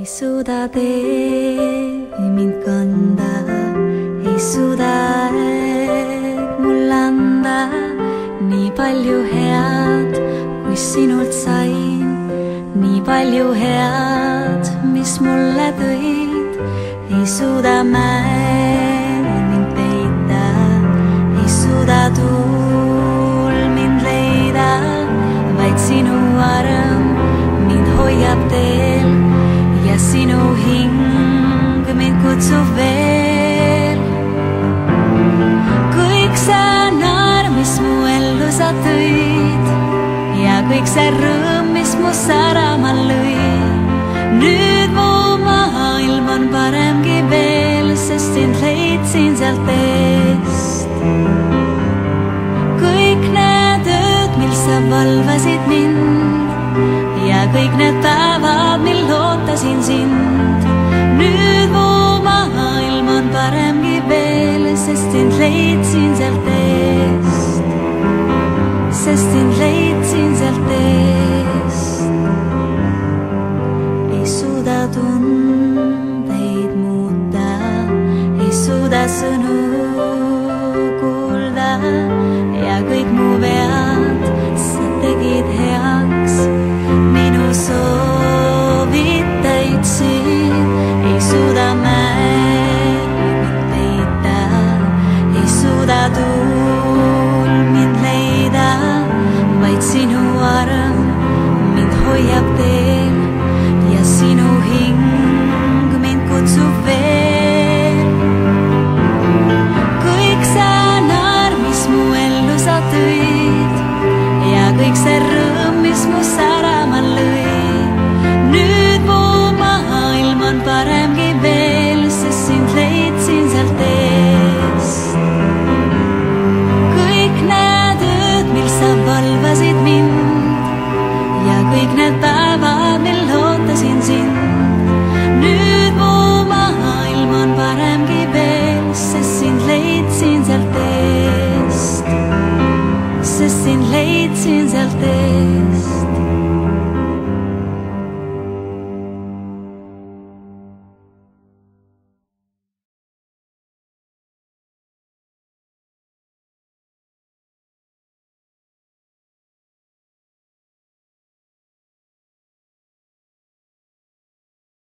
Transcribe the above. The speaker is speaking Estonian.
Ei suuda tee mind kanda, ei suuda mulle anda nii palju head, kui sinult sain. Nii palju head, mis mulle tõid, ei suuda mäed mind peita, ei suuda tuul mind leida, vaid sinu arm mind hoiab teel ja sinu hing mind kutsub veel. Kõik see naar, mis mu ellu sa tõid ja kõik see rõõm, mis mu särama lõi, nüüd mu maailm on paremgi veel, sest sind leidsin sealt eest. Kõik need ööd, mil sa valvasid mind ja kõik need päevad, mil ootasin sind, nüüd mu maailm on paremgi veel, sest sind leidsin sealt eest, sest sind leidsin sealt eest. Ei suuda tundeid muuta, ei suuda sõnu kuulda ja kõik mu vead sa tegid heaks. Minu soovid täitsid, ei suuda mäed mind peita, ei suuda tuul mind leida, vaid sinu arm mind hoiab teel ja sinu hing mind kutsub veel. Kõik see naar, mis mu ellu sa tõid ja kõik see rõõm, mis mu särama lõi, nüüd mu maailm on paremgi veel, sest sind leidsin sealt eest. Kõik need ööd, mil sa valvasid mind ja kõik need päevad, mil ootasin sind, nüüd mu maailm on paremgi veel, sest sind leidsin sealt eest, sest sind leidsin sealt eest.